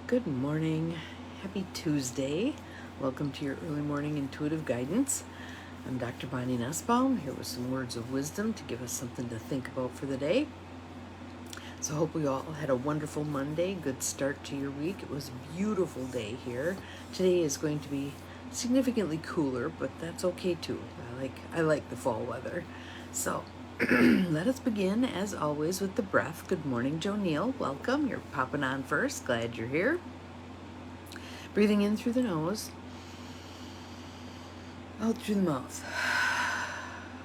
Good morning. Happy Tuesday. Welcome to your early morning intuitive guidance. I'm Dr. Bonnie Nussbaum, here with some words of wisdom to give us something to think about for the day. So I hope we all had a wonderful Monday, good start to your week. It was a beautiful day here. Today is going to be significantly cooler, but that's okay too. I like the fall weather. So let us begin, as always, with the breath. Good morning, Joe Neal. Welcome. You're popping on first. Glad you're here. Breathing in through the nose, out through the mouth.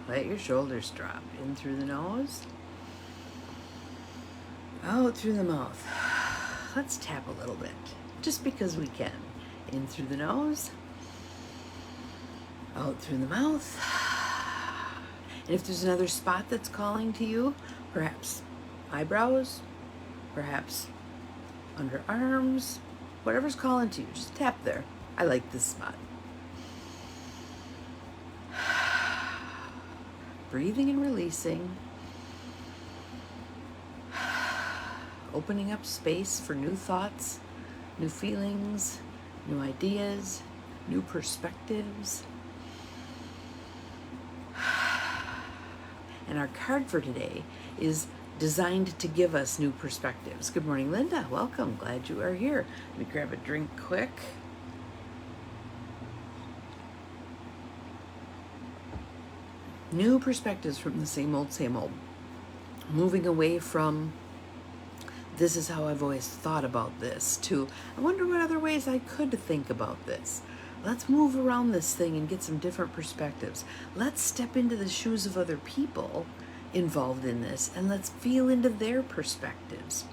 Let your shoulders drop. In through the nose, out through the mouth. Let's tap a little bit, just because we can. In through the nose, out through the mouth. And if there's another spot that's calling to you, perhaps eyebrows, perhaps underarms, whatever's calling to you, just tap there. I like this spot. Breathing and releasing. Opening up space for new thoughts, new feelings, new ideas, new perspectives. And our card for today is designed to give us new perspectives. Good morning, Linda. Welcome. Glad you are here. Let me grab a drink quick. New perspectives from the same old, same old. Moving away from this is how I've always thought about this to I wonder what other ways I could think about this. Let's move around this thing and get some different perspectives. Let's step into the shoes of other people involved in this and let's feel into their perspectives.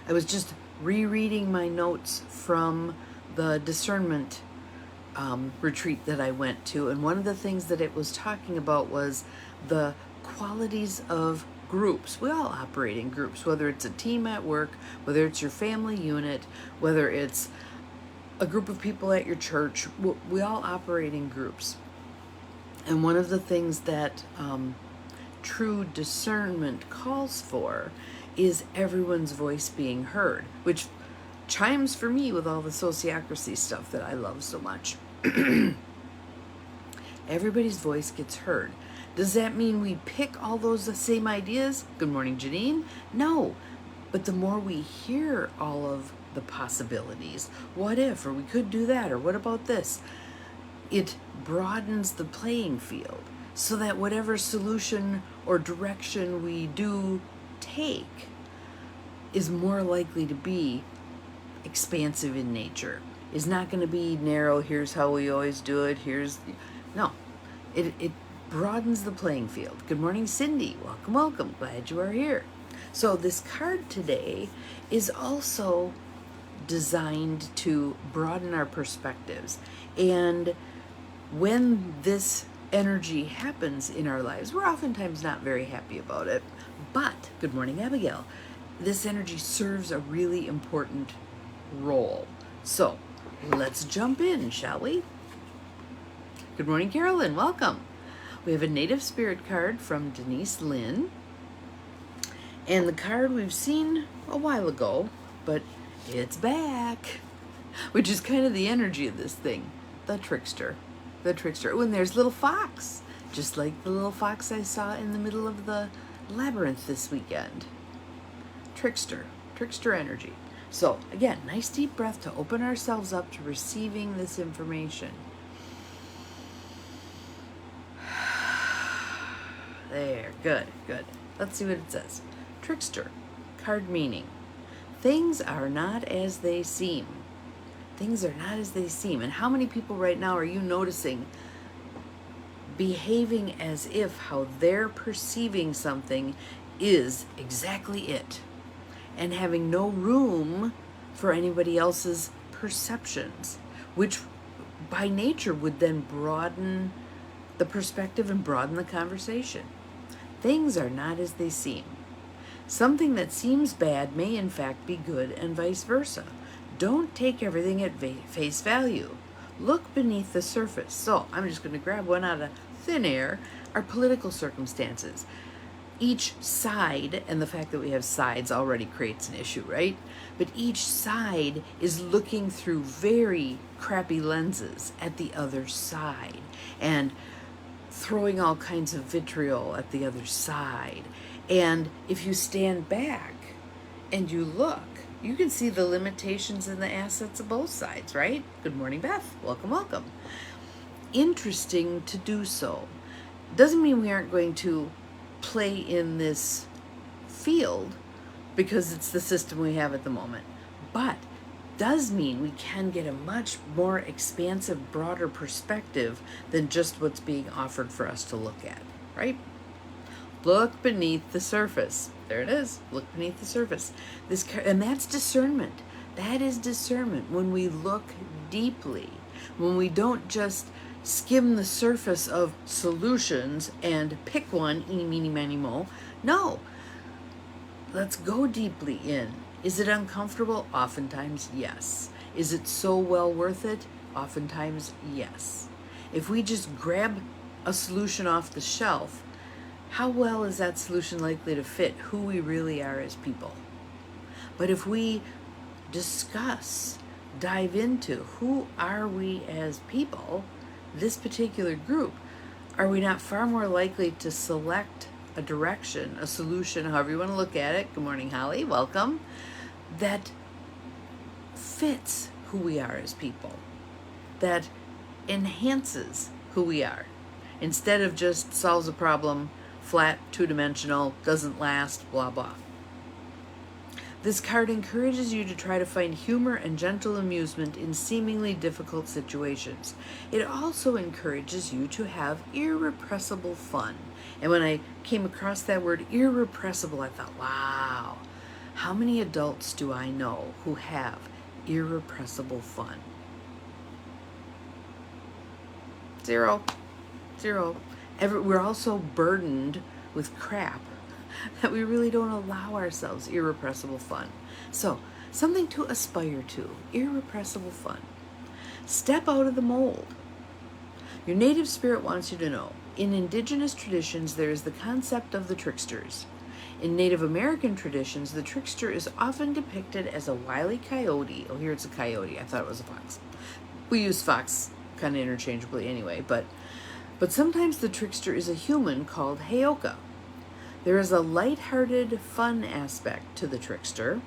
I was just rereading my notes from the discernment retreat that I went to, and one of the things that it was talking about was the qualities of groups. We all operate in groups, whether it's a team at work, whether it's your family unit, whether it's a group of people at your church. We all operate in groups. And one of the things that true discernment calls for is everyone's voice being heard, which chimes for me with all the sociocracy stuff that I love so much. Everybody's voice gets heard. Does that mean we pick all those same ideas? Good morning, Janine. No, but the more we hear all of the possibilities, what if, or we could do that, or what about this? It broadens the playing field so that whatever solution or direction we do take is more likely to be expansive in nature. Is not going to be narrow, here's how we always do it, no. It broadens the playing field. Good morning, Cindy. Welcome, welcome. Glad you are here. So this card today is also designed to broaden our perspectives. And when this energy happens in our lives, we're oftentimes not very happy about it. But, good morning, Abigail, this energy serves a really important role. So, let's jump in, shall we? Good morning, Carolyn. Welcome. We have a Native Spirit card from Denise Lynn. And the card we've seen a while ago, but it's back, which is kind of the energy of this thing. The Trickster. The Trickster. Oh, and there's little fox, just like the little fox I saw in the middle of the labyrinth this weekend. Trickster. Trickster energy. So, again, nice deep breath to open ourselves up to receiving this information. There, good, good. Let's see what it says. Trickster, card meaning. Things are not as they seem. Things are not as they seem. And how many people right now are you noticing behaving as if how they're perceiving something is exactly it, and having no room for anybody else's perceptions, which by nature would then broaden the perspective and broaden the conversation. Things are not as they seem. Something that seems bad may in fact be good, and vice versa. Don't take everything at face value. Look beneath the surface. So I'm just going to grab one out of thin air. Our political circumstances. each side, and the fact that we have sides already creates an issue, right? But each side is looking through very crappy lenses at the other side and throwing all kinds of vitriol at the other side. And if you stand back and you look, you can see the limitations and the assets of both sides, right? Good morning, Beth. Welcome, welcome. Interesting to do so. Doesn't mean we aren't going to play in this field because it's the system we have at the moment, but does mean we can get a much more expansive, broader perspective than just what's being offered for us to look at, right? Look beneath the surface. There it is. Look beneath the surface. And that's discernment. That is discernment. When we look deeply, when we don't just skim the surface of solutions and pick one, eeny, meeny, miny, mo. No. Let's go deeply in. Is it uncomfortable? Oftentimes, yes. Is it so well worth it? Oftentimes, yes. If we just grab a solution off the shelf, how well is that solution likely to fit who we really are as people? But if we discuss, dive into who are we as people, this particular group, are we not far more likely to select a direction, a solution, however you want to look at it? Good morning, Holly. Welcome. That fits who we are as people, that enhances who we are, instead of just solves a problem, flat, two-dimensional, doesn't last, blah, blah. This card encourages you to try to find humor and gentle amusement in seemingly difficult situations. It also encourages you to have irrepressible fun. And when I came across that word irrepressible, I thought, wow, how many adults do I know who have irrepressible fun? Zero. We're also burdened with crap that we really don't allow ourselves irrepressible fun. So, something to aspire to, irrepressible fun. Step out of the mold. Your native spirit wants you to know, in indigenous traditions, there is the concept of the tricksters. In Native American traditions, the trickster is often depicted as a wily coyote. Oh, here it's a coyote. I thought it was a fox. We use fox kind of interchangeably anyway, but sometimes the trickster is a human called Heyoka. There is a light-hearted, fun aspect to the trickster,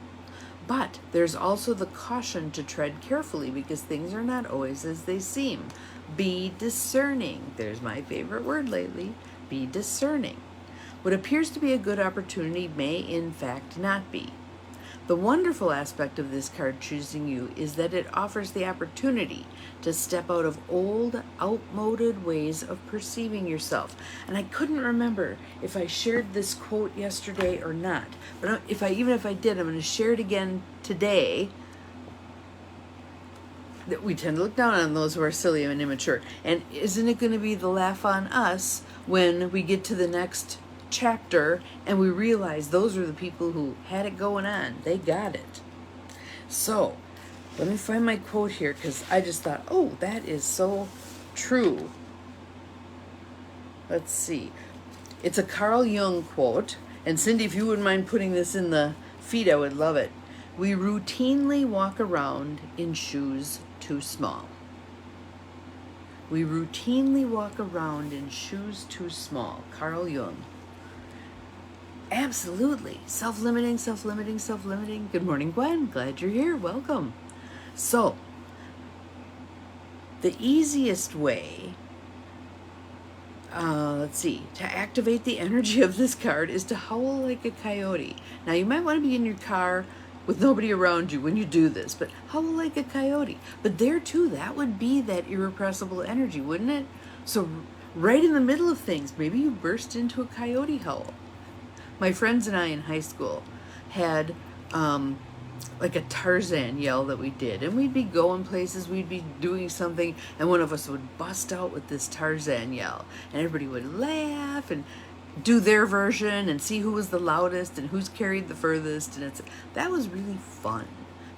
but there's also the caution to tread carefully because things are not always as they seem. Be discerning. There's my favorite word lately. Be discerning. What appears to be a good opportunity may, in fact, not be. The wonderful aspect of this card choosing you is that it offers the opportunity to step out of old, outmoded ways of perceiving yourself. And I couldn't remember if I shared this quote yesterday or not. But even if I did, I'm going to share it again today. That we tend to look down on those who are silly and immature. And isn't it going to be the laugh on us when we get to the next chapter and we realize those are the people who had it going on. They got it. So let me find my quote here because I just thought, oh, that is so true. Let's see. It's a Carl Jung quote. And Cindy, if you wouldn't mind putting this in the feed, I would love it. We routinely walk around in shoes too small. We routinely walk around in shoes too small. Carl Jung. Absolutely. Self-limiting. Good morning, Gwen. Glad you're here. Welcome. So, the easiest way, to activate the energy of this card is to howl like a coyote. Now, you might want to be in your car with nobody around you when you do this, but howl like a coyote. But there, too, that would be that irrepressible energy, wouldn't it? So, right in the middle of things, maybe you burst into a coyote howl. My friends and I in high school had like a Tarzan yell that we did. And we'd be going places, we'd be doing something, and one of us would bust out with this Tarzan yell. And everybody would laugh and do their version and see who was the loudest and who's carried the furthest. And that was really fun.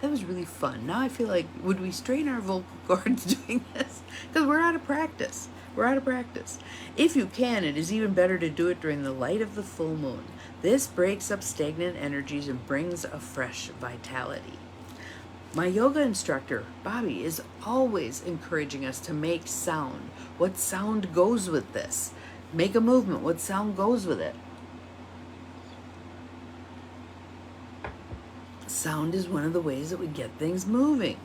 That was really fun. Now I feel like, would we strain our vocal cords doing this? Because we're out of practice. We're out of practice. If you can, it is even better to do it during the light of the full moon. This breaks up stagnant energies and brings a fresh vitality. My yoga instructor, Bobby, is always encouraging us to make sound. What sound goes with this? Make a movement. What sound goes with it? Sound is one of the ways that we get things moving.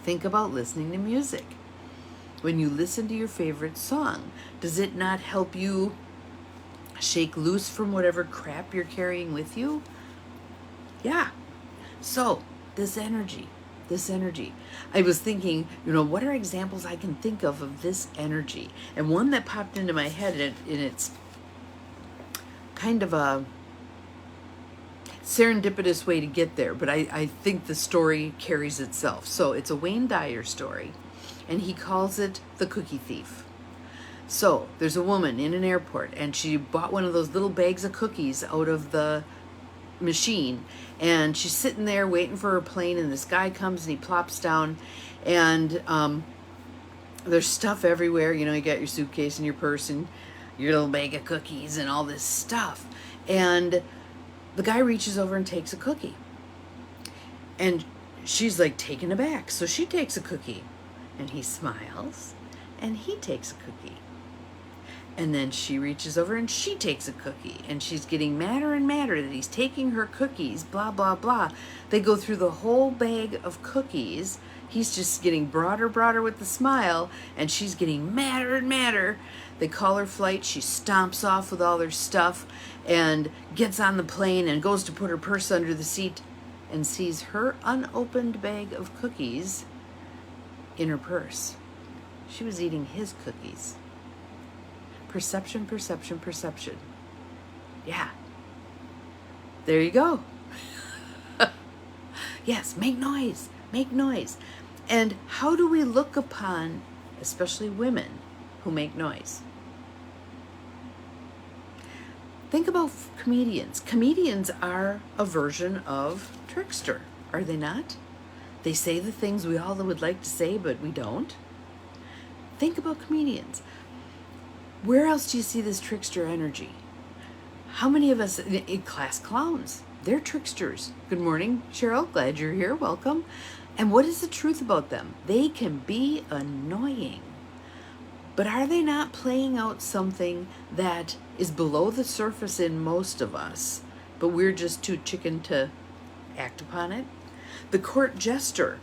Think about listening to music. When you listen to your favorite song, does it not help you shake loose from whatever crap you're carrying with you? Yeah. So, this energy. I was thinking, what are examples I can think of this energy? And one that popped into my head, and it's kind of a serendipitous way to get there, but I think the story carries itself. So it's a Wayne Dyer story, and he calls it The Cookie Thief. So there's a woman in an airport, and she bought one of those little bags of cookies out of the machine, and she's sitting there waiting for her plane, and this guy comes and he plops down, and there's stuff everywhere. You got your suitcase and your purse and your little bag of cookies and all this stuff, and the guy reaches over and takes a cookie, and she's like taken aback. So she takes a cookie, and he smiles, and he takes a cookie. And then she reaches over and she takes a cookie, and she's getting madder and madder that he's taking her cookies, blah, blah, blah. They go through the whole bag of cookies. He's just getting broader with the smile, and she's getting madder and madder. They call her flight. She stomps off with all her stuff and gets on the plane and goes to put her purse under the seat and sees her unopened bag of cookies in her purse. She was eating his cookies. Perception. Yeah. There you go. Yes, make noise. And how do we look upon, especially women, who make noise? Think about comedians. Comedians are a version of Trickster, are they not? They say the things we all would like to say, but we don't. Think about comedians. Where else do you see this trickster energy? How many of us in class clowns? They're tricksters. Good morning, Cheryl. Glad you're here. Welcome. And what is the truth about them? They can be annoying. But are they not playing out something that is below the surface in most of us, but we're just too chicken to act upon it? The court jester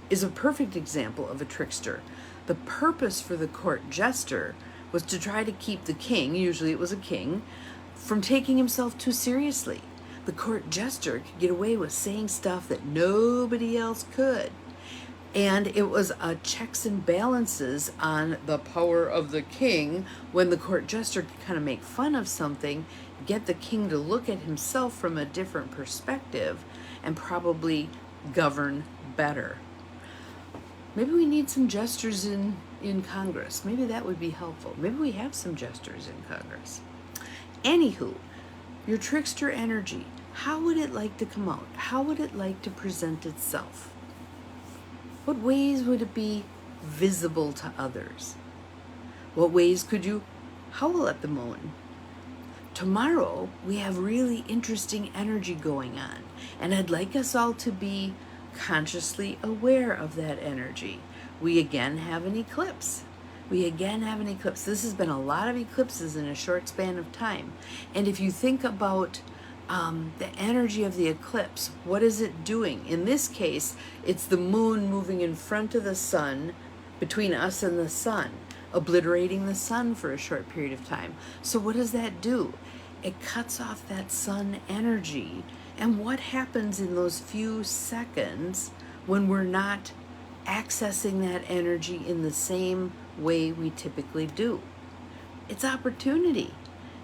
is a perfect example of a trickster. The purpose for the court jester was to try to keep the king, usually it was a king, from taking himself too seriously. The court jester could get away with saying stuff that nobody else could. And it was a checks and balances on the power of the king when the court jester could kind of make fun of something, get the king to look at himself from a different perspective, and probably govern better. Maybe we need some jesters in Congress. Maybe that would be helpful. Maybe we have some jesters in Congress. Anywho, your trickster energy, how would it like to come out? How would it like to present itself? What ways would it be visible to others? What ways could you howl at the moon? Tomorrow, we have really interesting energy going on, and I'd like us all to be consciously aware of that energy. We again have an eclipse. This has been a lot of eclipses in a short span of time. And if you think about the energy of the eclipse, what is it doing? In this case, it's the moon moving in front of the sun, between us and the sun, obliterating the sun for a short period of time. So what does that do? It cuts off that sun energy. And what happens in those few seconds when we're not accessing that energy in the same way we typically do? It's opportunity.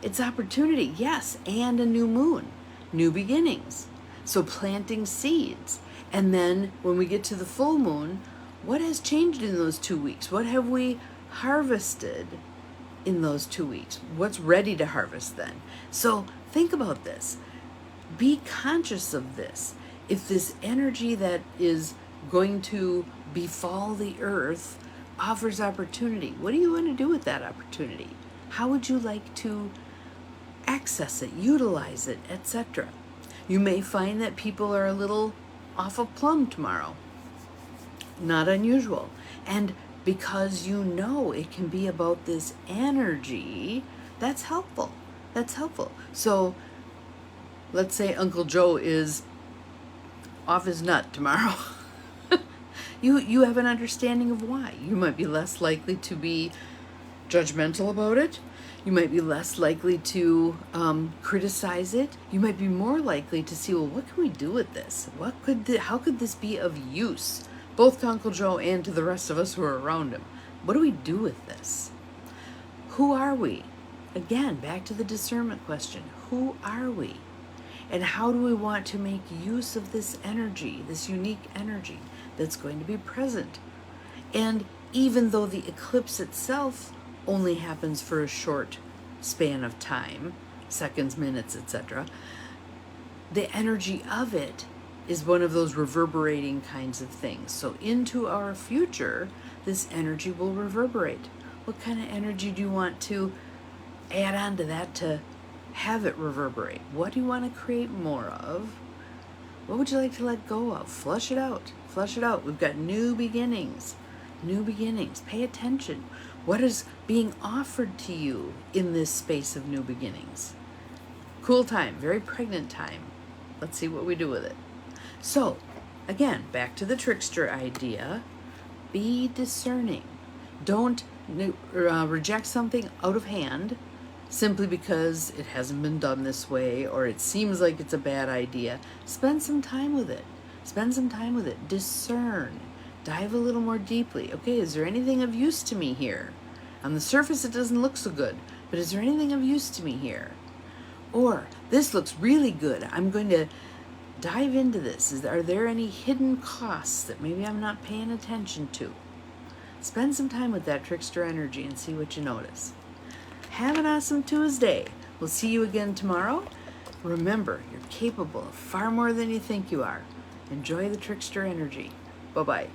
Yes, and a new moon, new beginnings. So planting seeds. And then when we get to the full moon, what has changed in those 2 weeks? What have we harvested in those 2 weeks? What's ready to harvest then? So think about this. Be conscious of this. If this energy that is going to befall the earth offers opportunity, what do you want to do with that opportunity? How would you like to access it, utilize it, etc.? You may find that people are a little off of plumb tomorrow. Not unusual. And because you know it can be about this energy, that's helpful. That's helpful. So let's say Uncle Joe is off his nut tomorrow. You have an understanding of why. You might be less likely to be judgmental about it. You might be less likely to criticize it. You might be more likely to see, well, what can we do with this? How could this be of use, both to Uncle Joe and to the rest of us who are around him? What do we do with this? Who are we? Again, back to the discernment question. Who are we? And how do we want to make use of this energy, this unique energy that's going to be present? And even though the eclipse itself only happens for a short span of time, seconds, minutes, etc., the energy of it is one of those reverberating kinds of things. So into our future, this energy will reverberate. What kind of energy do you want to add on to that to have it reverberate? What do you want to create more of? What would you like to let go of? Flush it out. Flush it out. We've got new beginnings. New beginnings. Pay attention. What is being offered to you in this space of new beginnings? Cool time. Very pregnant time. Let's see what we do with it. So, again, back to the trickster idea. Be discerning. Don't reject something out of hand simply because it hasn't been done this way or it seems like it's a bad idea. Spend some time with it. Spend some time with it. Discern. Dive a little more deeply. Okay, is there anything of use to me here? On the surface, it doesn't look so good, but is there anything of use to me here? Or, this looks really good. I'm going to dive into this. Are there any hidden costs that maybe I'm not paying attention to? Spend some time with that trickster energy and see what you notice. Have an awesome Tuesday. We'll see you again tomorrow. Remember, you're capable of far more than you think you are. Enjoy the trickster energy. Bye-bye.